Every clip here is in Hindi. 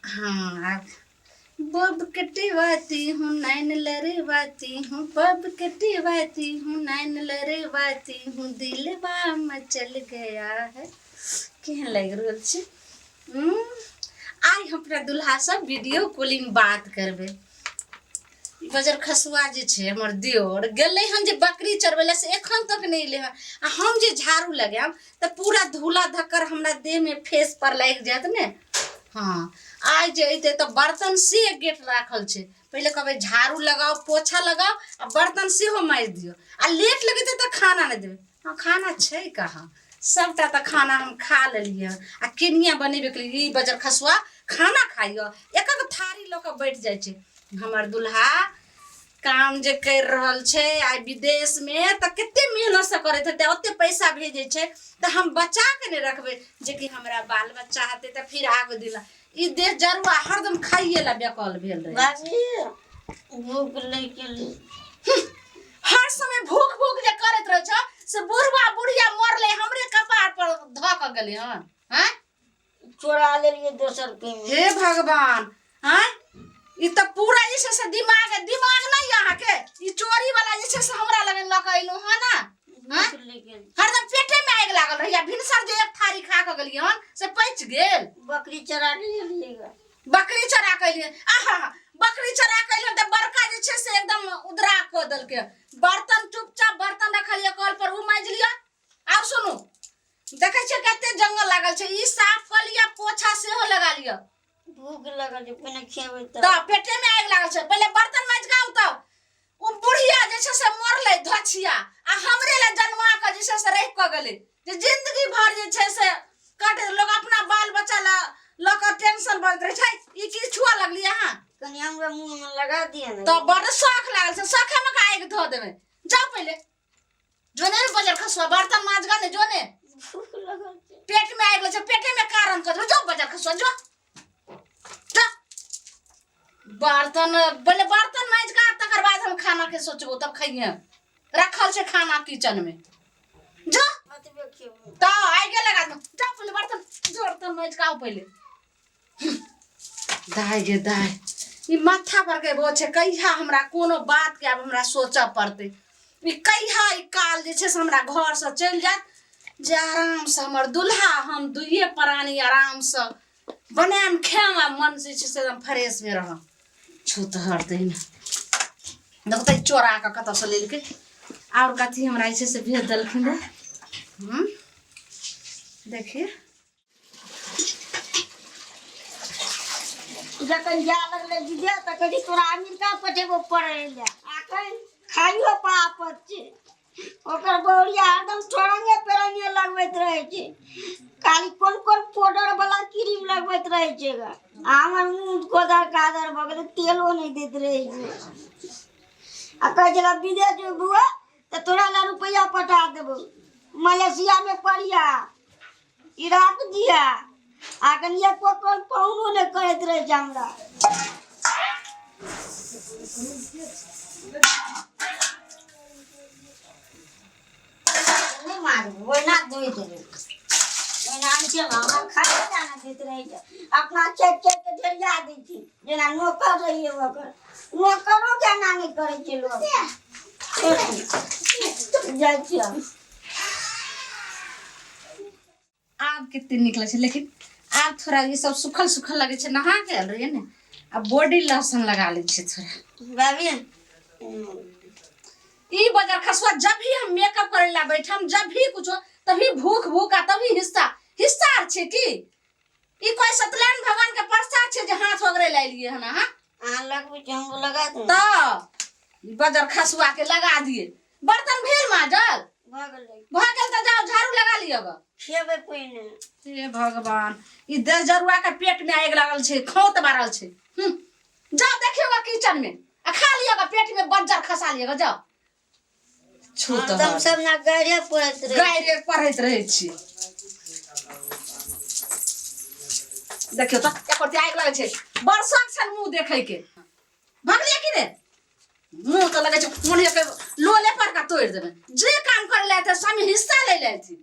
हाँ अब बब कटवाती हूँ नैन लरवाती हूँ, बब कटवाती हूँ नैन लरवाती हूँ, दिलवा मचल गया है। केहन लग रहल छै? आइ हम अपना दुल्हा से वीडियो कॉलिंग बात करबे। बजर खसुआ जे छै हमर दियोर गेलै हन जे बकरी चरबै से एखन तक नहीं एलै हन। आ हम जे झाड़ू लगायब तो पूरा धूला धक्कर हमरा देह में फेस पर लग जात ने। हाँ आज जे अइते तो बर्तन से गेट राखल छै, पहले कहबै झाड़ू लगाओ पोछा लगाओ आ बर्तन सेहो मारि दियो। आ लेट लगेते तो खाना नहीं देबै। हाँ खाना छै कहाँ, सबटा तो खाना हम खा लेलिए। आ केनिया बनेबे के लिए बजर खसुआ खाना खाइयो एक एक थारी ल के बैठ जाय छै। हमर दुल्हा काम जे कर रहल छै आ विदेश में तो केते मेहनत से करैत हेतै, ओते पैसा भेजे छै तो हम बचा के नहीं रखबै जे कि हमरा बाल बच्चा हेतै तो फिर आगो दिला ई देश जरुआ हरदम खाइए ला बेकल भेल रहे। बाजी भूख लगे हर समय भूख भूख जे करत रहे छ से बुढ़वा बुढ़िया मरले हमरे कपार पर ध के गेले हन। हैं चोरा ले लिए दोसर के में। हे भगवान, हैं ई तो पूरा जैसे से दिमाग नहीं यहाँ के ई चोरी वाला जैसे से हमरा लगे ल के अइलो है ना। हरदम पेटे में आग लागल रहिया, भिनसर जे एक थारी खा के गेलिए हन से पच गेल। बकरी चरा लिएगा, बकरी चरा के लिए आहा बकरी चरा के लिए तो बड़का जे छै से एकदम उदरा क दल के। बर्तन चुपचाप बर्तन रखलिए कल पर उ मांज लिया। आब सुनु देखे छै कते जंगल लागल छै, ई साफ क लिया पोछा सेहो लगा लिया। भूख लगल छै पने खेबै त पेटे में आग लागल छै, पहले बर्तन मांज के आउ। तब उ बुढ़िया जे छै से मरले धछिया आ हमरे ला जन्मा के जे छै से रह क गेले जे जिंदगी भर जे छै से कट लोग अपना बाल बच्चा ला लोग टेंशन बढ़त रहे छै। ई की छुआ लगली हां कनी हमरा मुंह में लगा दिए ना। तो बड़ शौक लागल छै, शौखे में आग धो देबे। जा पहले जोने बजर खसुआ बर्तन मांज गा ने जोने। भूख लगल छै पेट में आग लगे छै, पेटे में कारण कर जो बजर खसुआ जो जा। बर्तन पहले बर्तन मांज का तकर बाद हम खाना के सोचबो तब खाइए। रखल छै खाना किचन में जा अतबे खेबै तो आगे लगा दो। जा पहले बर्तन मांज का पहले। दाई गे दाई ई माथा पर के बो छै कहिया हमरा कोनो बात के अब हमरा सोचा पड़ते। ई कहिया ई काल जे छै से हमरा घर से चल जात जे आराम से हमर दुल्हा हम दुइये प्राणी आराम से बनाम खाम आ मन से छै से एकदम फ्रेश में रह छूत हरते न देखते चोरा के कत से लेके और कथी हमरा छै से भेज देलखिन रे। देखिए जखन जा लगले विदेश त कही तोरा अमेरिका पठेबो पड़े ले आखन खाइयो पापत छै। ओकर बौरिया एकदम छोरंगे पेरंगे लगबैत रहे छै, खाली कोन कोन पाउडर वाला क्रीम लगबैत रहे छै ग। हमर मुंह कोदर कादर भ गेलै, तेलो नहीं दैत रहे छै। आ कह जला विदेश जो बुआ त तोरा ला रुपया पटा देबो, मलेशिया में पड़िया इराक दिया आकन ये कोकल पौनो ने करैत रहे छै हमरा। नहीं मारू वो ना दोई दे वो ना छै हमरा खाए जाना देत रहे छै, अपना चेक चेक के ढेरिया दै छै जेना नौकर रहिए ओकर। नौकरो केना नहीं करे छै लोग जाय छै। आब कितने निकले छै लेकिन आब थोड़ा ये सब सुखल सुखल लगे छै। नहा के रहिए ने अब बॉडी लोशन लगा ले छै थोड़ा। बाबी ई बजर खसुआ जब भी हम मेकअप करे ला बैठम जब भी कुछ तभी भूख भूख आ तभी हिस्सा छै की ई कोई सत्यनारायण भगवान के प्रसाद छै जे हाथ वगैरह ले लिए हन। हां आ लगबै छै हम लगा दे त बजर खसुआ के लगा दिए। बर्तन भेल माजल भगल त जाओ झाड़ू लगा लियो ग खेबै पहिने। हे भगवान ई दस जरुआ के पेट में आग लागल छै, खौत मारल छै। जाओ देखियोगा किचन में आ खा लियोगा, पेट में बज्जर खसा लियोगा जाओ। छूत हम सब ना गैरे पढ़ैत रहे छी। देखियो त एकोते आग लागल छै, बरसात सन मुंह देखै के भगलिए कि रे मुंह तो लगे छै मुनिया के लोले पर का तोड़ देबे। जे काम करे ला त स्वामी हिस्सा ले ले थी,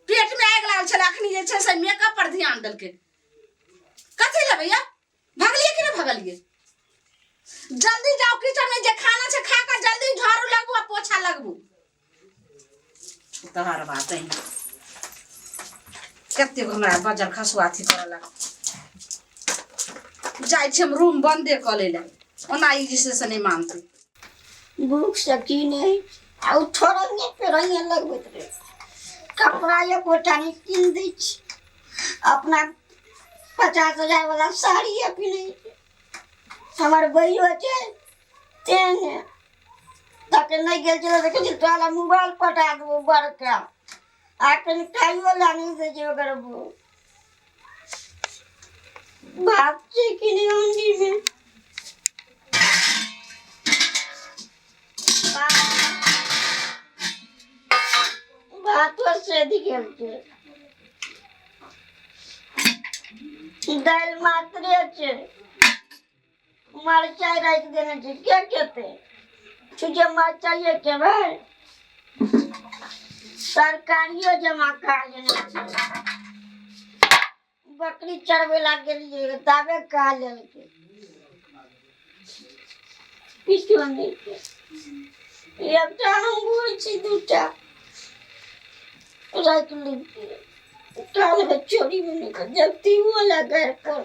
पेट में आग लागल छै अखनी जे छै से मेकअप पर ध्यान देलके। कथी ले भैया भागलिए कि ना भागलिए जल्दी जाओ किचन में जे खाना से खा कर जल्दी झाड़ू लगबू आ पोछा लगबू तोहर बात है कते हमरा बजर खसुआ थी करला जाय छी हम रूम बंदे क लेला ओना ई जिसे से नहीं मानते भूख सकी नहीं आ छोड़ंगे पेरंगे लगबैत रहे कपड़ा ये कोठानी किन दै छी अपना 50,000 वाला साड़ी पिन्है छै हमर बहियो छै तेने तक नहीं गेल छै देखे छी तोला मोबाइल पटा देबो बड़का आ कनि खाइयो ला नहीं दे छै ओकर भात छै कि नहीं अंडी में भातो से दिखेल छै दाल मात्रे छै मरचाई राख देने छै के खेते छुजे मरचाई के भाई सरकारियो जमा करा देने छै बकरी चरवे लाग गेलिए ताबे कहा लेलके किछो नहीं के एकटा हम बुझ छी दूटा राख ली काल में चोरी में निकल जबती वो लगा कर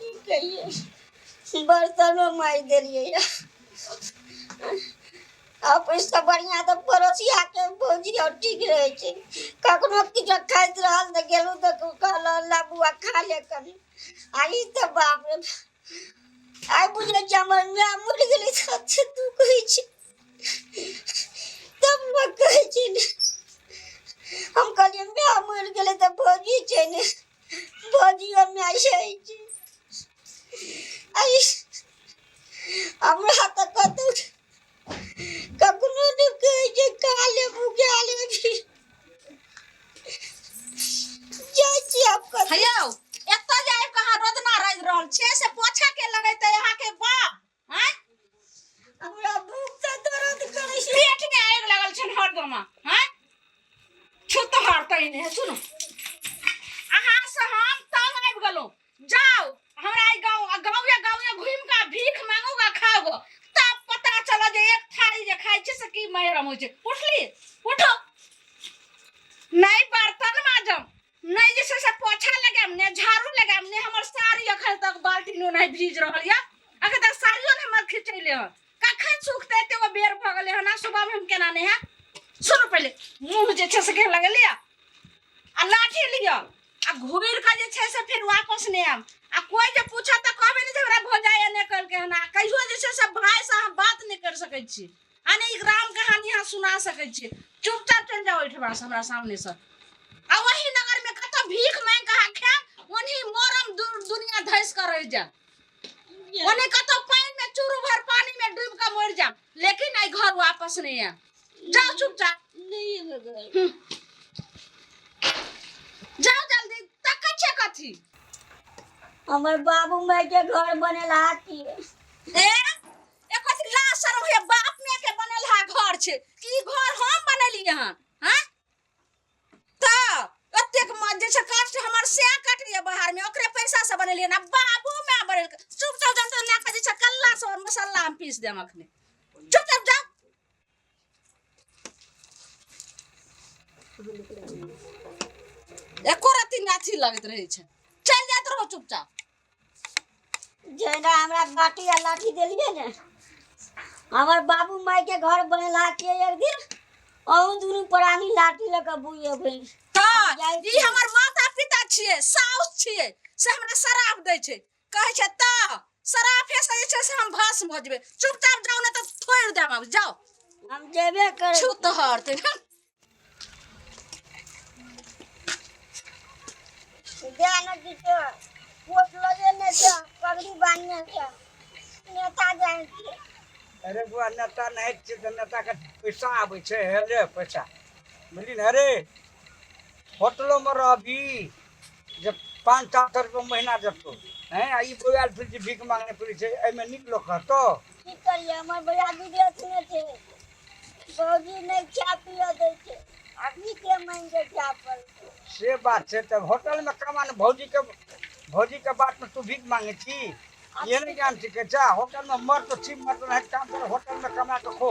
की कहिए बर्तनों माई देलिए अब इसका बढ़िया तो पड़ोसिया के भौजी और ठीक रहे छै कखनो किछ खाइत रहल त गेलु त कहल लाबुआ खा ले कनी आई त बाप रे आई बुझे जमर में मर गेली त तू कहि छी तब मैं कहि छी हम कहलिए मैं मर गेले त भौजी छै ने भौजी में आई छै आई हमरा त कतौ कखनो ने कहे जे काले बुगाले भी जाय छी आपका हयो एत जाय कहां रोदना रह रहल छे से पोछा के लगैते यहां के बाप हैं हमरा भूख त दर्द करे छै पेट में आग लगल छन हरदम हैं छुत हरतै ने सुनो अहां से हम तंग आबि गेलो जाओ हमरा ई गांव घूम का भीख मांगूगा खाओगे तब पता चला जे एक थाली जे खाइ छै से की मैरम होइ छै उठली उठो नहीं बर्तन माजम नहीं जैसे से पोछा लगाम ने झाड़ू लगाम ने हमर साड़ी अखन तक बाल्टी नो नहीं भीज रहल या अखन तक साड़ियो ने हमर खिचैले ह कखन सुखते ते वो बेर भ गेले ह ना सुबह में हम केना ने है सुनो पहले मुंह जे छै से के लगलिया आ लाठी लिया आ घुर के जे छै से फिर वापस ने आम आ कोई जे पूछा त कहबे नहीं जे हमरा भोजाय ने कर के ना कहियो जे छै से भाई से हम बात नहीं कर सकै छी आ नहीं ग्राम कहानी यहाँ सुना सकै छी चुपचाप चल जाओ इठवा से हमरा सामने से आ वही नगर में कत भीख मांग कहा खा ओनी मोरम दुनिया धैस कर रह जा ओनी कत पानी में चूरू भर पानी में डूब के मर जा लेकिन आई घर वापस नहीं आ जाओ चुपचाप नहीं लगे जाओ जल्दी तक छे कथी हमर बाबू माई के घर बनेला की ए कथी लाशर होय बाप में के बनल हा घर छे की घर हम बनेली हन हैं त अतेक मजे से काट हमर से कटलिए बाहर में ओकरे पैसा से बनेलिए ना बाबू में बनल चुपचाप जंत ना कहि छ कल्ला से और मसाला हम पीस देम अखने चुपचाप जा एको राती नाथी लगत रहे छै चल जात रहो चुपचाप जेना हमरा बाटी आ लाठी देलिए ने हमर बाबू माई के घर बनेला के एक दिन औ दुनु प्राणी लाठी लेके बुइए भई त ई हमर माता पिता छिए साउस छिए से हमरा शराब दै छै कहै छै त शराब से जे छै से हम भस्म भ जेबे चुपचाप जाओ ना त छोड़ देम अब जाओ हम जेबे करे छूत हरते ध्यान दीजिए वोट लगे ने जा पगड़ी बांधने जा नेता जाए अरे बुआ नेता नहीं छै त नेता के पैसा आबै छै हेले पैसा बुझली न अरे होटलो में रहबी जब 5-7 रुपया महीना जतो हैं ई बोयाल फिर भीख मांगने पड़ी छै एमे निक लोग कहतो की करिए हमर भैया विदेश में थे भौजी नहीं खा पिया दे छै अभी के मांगे क्या पर से बात छै तब होटल में कमान भौजी के भौजी के बात में तू भीख मांगे छी ये नहीं जान सके जा होटल में मर तो छी मर तो नहीं काम कर होटल में कमा के खो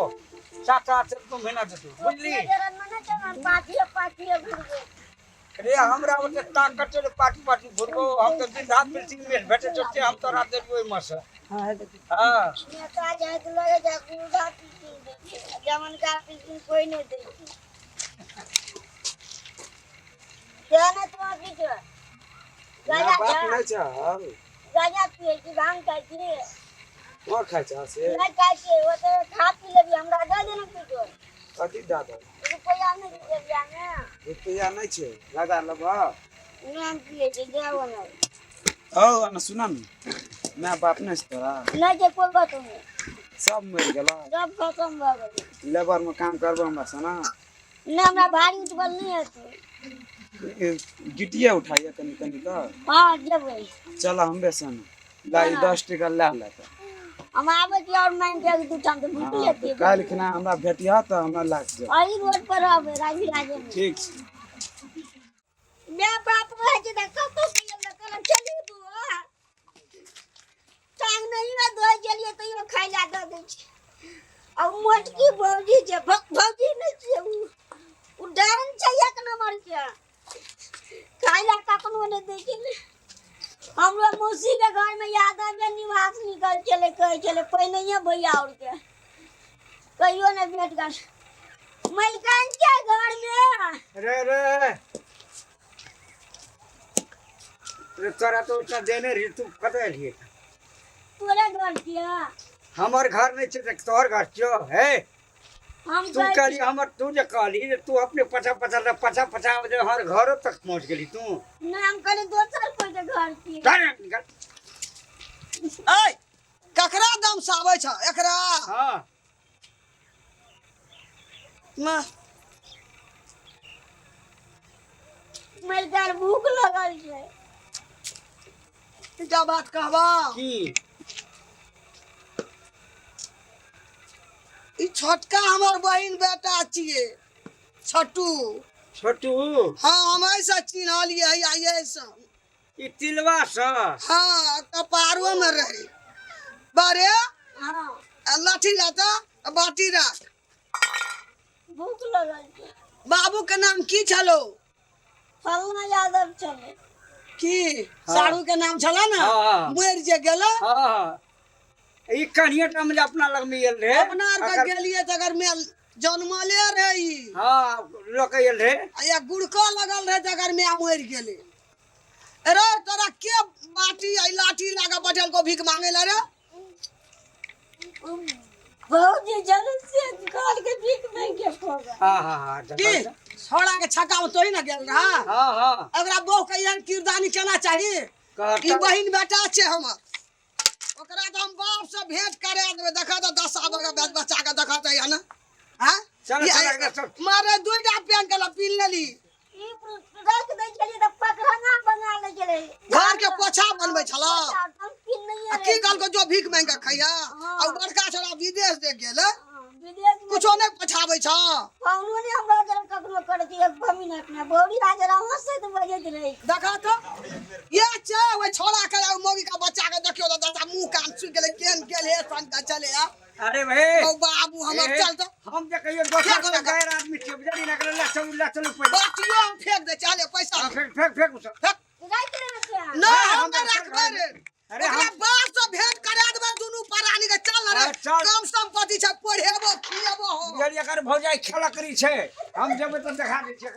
7-8 सौ महीना दे तू बुझली जरा मने चल पार्टी घुरबे रे हमरा ओते ताकत चले पार्टी घुरबो हम तो दिन रात मिटिंग में बैठे चलते हम तो रात देबो ओइ में से हां नेता जाए तो लगे जा गुड़ा पीती जमन का पीती कोई नहीं दे जाने तो की जो गाया बात नहीं चल गाया पिए की भांग खाई की वो खाई जा से नहीं खाई के वो तो खा पी लेबी हमरा दे देना की जो कथी दादा रुपया नहीं दे दिया ना रुपया नहीं छे दादा लबा नाम पिए के जाओ ना ओ अन सुन न मैं बाप नहीं तोरा नहीं जे कोई बात नहीं सब मर गेला जब खत्म हो गई लेबर में काम करबो हमरा सना ना हमरा भारी उठबल नहीं है तो गिटिया उठाइए कनी कनी का हां जेबै चल हम बेसन लाई 10 टका ले लेता हम आबे की और मैं के दू टाइम तो भूख लेती काल खना हमरा भेटिया त हमरा लाग जा आई रोड पर आबे राजी राजे में ठीक मैं बाप रह जे देखो तो पियल कलम चली तू टांग नहीं ना दो चलिए तो ये खाई ला दे दे और मोटकी भौजी जे भौजी नहीं छे उ डरन चाहिए एक नंबर के खाई ला कखनो नहीं दे के हम लोग मौसी के घर में याद आवे निवास निकल चले कहे चले पहले ही भैया और के कहियो ने भेट कर मलकान के घर में रे तोरा तो उतना देने रही तू कते लिए तोरे घर किया हमर घर नहीं छे तोहर घर छो है हम तू कहली हमर तू जे कहली जे तू अपने पछा जे हर घरों तक पहुंच गेली तू ना हम कल दोसर कोई के घर की डायरेक्ट निकल ए ककरा दाम से आवे छ एकरा हां ना मलकार भूख लगल छै क्या बात कहबा की ई छोटका हमर बहिन बेटा छिए छोटू छोटू हां हम ऐसा चिन्हलिए आइए से ई तिलवा स हां कपारो में रहे बारे हां लाठी लाता बाटी राख भूख लगल छै बाबू के नाम की छलो फलना यादव चले की साड़ू के नाम छला ना हाँ। मर जे गेला हां ई कनिया टाइम ले अपना लग में एल रे अपना आर के गेलिए त अगर में जन्मले रही हां लोग एल रे या गुड़का लगल रहे त अगर में मर गेले अरे तोरा के बाटी आई लाठी लागा पटेल को भीख मांगे ला रे भौजी जरूर से काट के भीख नहीं के होगा हां की छोड़ा के छक्का में तोही ना गेल रहा हां अगरा बहू के यहाँ किरदानी केना चाहिए ई बहिन बेटा छे हमर ओकरा त हम बाप से भेंट करे देबे देखा त 10 साल का बच्चा के देखा त है ना हां चल मारे दुईटा पेन के पीन लेली ई रख दे चलिए त पकड़ना बना ले चले घर के पोछा बनबै छला हम पिन नहीं आ की कल को जो भीख मांग के खैया और बड़का छोरा विदेश दे गेल विदेश में कुछो नहीं पछाबै छ कौनो ने हमरा जरा ककरो कर के एक भमी न अपना बौड़ी राज रहा से तो बजत रही देखा तो ये छे ओइ छोरा के मौगी का बच्चा के देखियो त दादा मुंह कान सुन गेले केन गेल हे सन का चले आ अरे भाई ओ बाबू हमर चल तो हम जे कहियो दोसर के गैर आदमी छियै बुझली ना करे ला चलू पैसा बाटियो हम फेंक दे चले पैसा फेंक उसे फेंक राख ले क्या ना हम हम रखबे रे अरे ओकरा हम बाप से भेंट करा देबे दुनू परानी के चल रे चल। कम संपत्ति छै पढ़ेबो खिएबो हो बुझली एकर भौजाई खेला करी छै हम जेबै त देखा दै छी एकरा